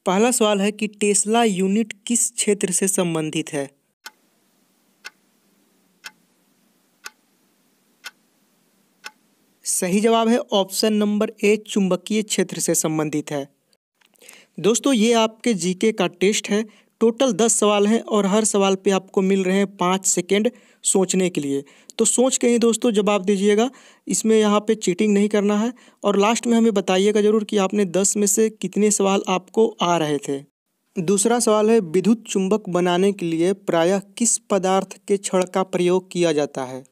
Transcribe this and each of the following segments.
पहला सवाल है कि टेस्ला यूनिट किस क्षेत्र से संबंधित है। सही जवाब है ऑप्शन नंबर ए, चुंबकीय क्षेत्र से संबंधित है। दोस्तों ये आपके जीके का टेस्ट है। टोटल 10 सवाल हैं और हर सवाल पे आपको मिल रहे हैं 5 सेकेंड सोचने के लिए। तो सोच के ही दोस्तों जवाब दीजिएगा। इसमें यहाँ पे चीटिंग नहीं करना है। और लास्ट में हमें बताइएगा ज़रूर कि आपने 10 में से कितने सवाल आपको आ रहे थे। दूसरा सवाल है, विद्युत चुंबक बनाने के लिए प्रायः किस पदार्थ के छड़ का प्रयोग किया जाता है।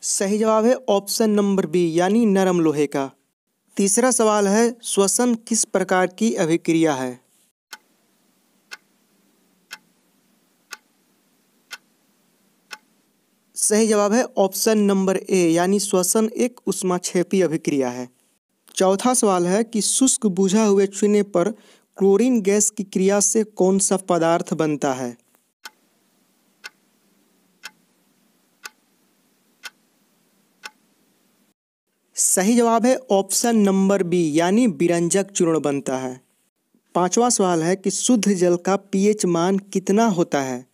सही जवाब है ऑप्शन नंबर बी, यानी नरम लोहे का। तीसरा सवाल है, श्वसन किस प्रकार की अभिक्रिया है। सही जवाब है ऑप्शन नंबर ए, यानी श्वसन एक ऊष्माक्षेपी अभिक्रिया है। चौथा सवाल है कि शुष्क बुझा हुए चूने पर क्लोरीन गैस की क्रिया से कौन सा पदार्थ बनता है। सही जवाब है ऑप्शन नंबर बी, यानी विरंजक चूर्ण बनता है। पांचवा सवाल है कि शुद्ध जल का पीएच मान कितना होता है।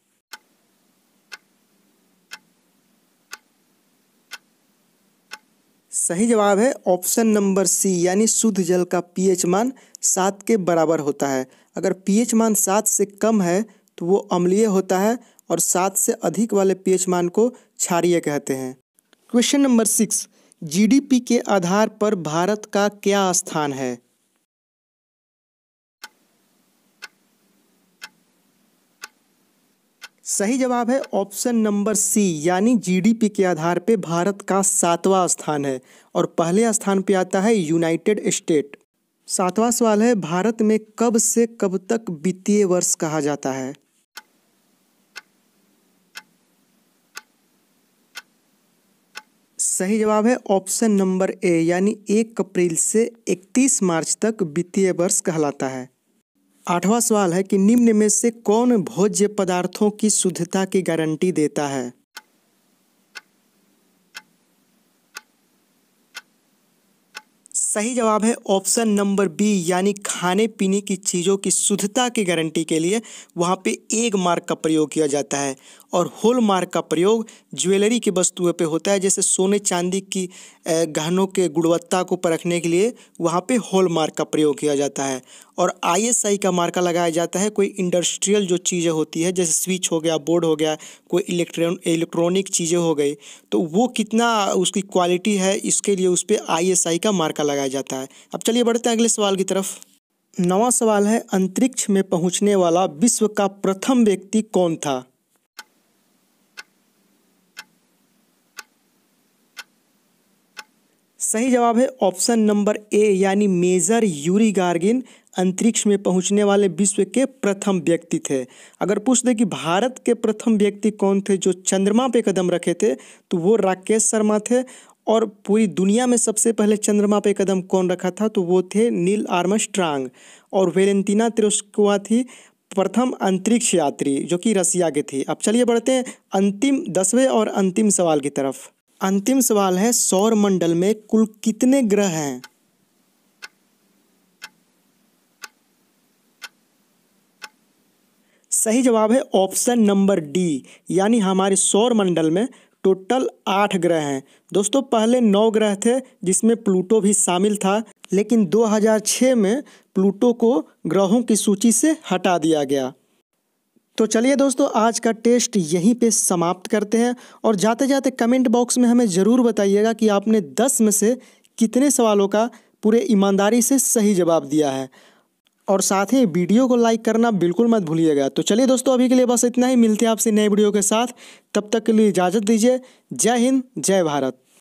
सही जवाब है ऑप्शन नंबर सी, यानी शुद्ध जल का पीएच मान 7 के बराबर होता है। अगर पीएच मान 7 से कम है तो वो अम्लीय होता है और 7 से अधिक वाले पीएच मान को क्षारीय कहते हैं। क्वेश्चन नंबर 6, जीडीपी के आधार पर भारत का क्या स्थान है। सही जवाब है ऑप्शन नंबर सी, यानी जीडीपी के आधार पे भारत का 7वां स्थान है और पहले स्थान पे आता है यूनाइटेड स्टेट। 7वां सवाल है, भारत में कब से कब तक वित्तीय वर्ष कहा जाता है। सही जवाब है ऑप्शन नंबर ए, यानी 1 अप्रैल से 31 मार्च तक वित्तीय वर्ष कहलाता है। 8वां सवाल है कि निम्न में से कौन भोज्य पदार्थों की शुद्धता की गारंटी देता है। सही जवाब है ऑप्शन नंबर बी, यानी खाने पीने की चीज़ों की शुद्धता की गारंटी के लिए वहाँ पे 1 मार्क का प्रयोग किया जाता है और होल मार्क का प्रयोग ज्वेलरी की वस्तुओं पे होता है। जैसे सोने चांदी की गहनों के गुणवत्ता को परखने के लिए वहाँ पे होल मार्क का प्रयोग किया जाता है। और आईएसआई का मार्का लगाया जाता है कोई इंडस्ट्रियल जो चीज़ें होती है, जैसे स्विच हो गया, बोर्ड हो गया, कोई इलेक्ट्रॉनिक चीज़ें हो गई, तो वो कितना उसकी क्वालिटी है इसके लिए उस पर आईएसआई का मार्का लगाया जाता है। अब चलिए बढ़ते हैं अगले सवाल की तरफ। 9वां सवाल है, अंतरिक्ष में पहुंचने वाला विश्व का प्रथम व्यक्ति कौन था। सही जवाब है ऑप्शन नंबर ए, यानी मेजर यूरी गार्गिन अंतरिक्ष में पहुंचने वाले विश्व के प्रथम व्यक्ति थे। अगर पूछ दे कि भारत के प्रथम व्यक्ति कौन थे जो चंद्रमा पे कदम रखे थे, तो वो राकेश शर्मा थे। और पूरी दुनिया में सबसे पहले चंद्रमा पे कदम कौन रखा था, तो वो थे नील आर्मस्ट्रांग। और वेलेंटिना तेरेस्कोवा थी प्रथम अंतरिक्ष यात्री, जो कि रसिया की थी। अब चलिए बढ़ते हैं अंतिम 10वें और अंतिम सवाल की तरफ। अंतिम सवाल है, सौर मंडल में कुल कितने ग्रह हैं। सही जवाब है ऑप्शन नंबर डी, यानी हमारे सौर मंडल में टोटल 8 ग्रह हैं। दोस्तों पहले 9 ग्रह थे जिसमें प्लूटो भी शामिल था, लेकिन 2006 में प्लूटो को ग्रहों की सूची से हटा दिया गया। तो चलिए दोस्तों, आज का टेस्ट यहीं पे समाप्त करते हैं। और जाते जाते कमेंट बॉक्स में हमें ज़रूर बताइएगा कि आपने 10 में से कितने सवालों का पूरे ईमानदारी से सही जवाब दिया है। और साथ ही वीडियो को लाइक करना बिल्कुल मत भूलिएगा। तो चलिए दोस्तों, अभी के लिए बस इतना ही। मिलते हैं आपसे नए वीडियो के साथ। तब तक के लिए इजाज़त दीजिए। जय हिंद, जय भारत।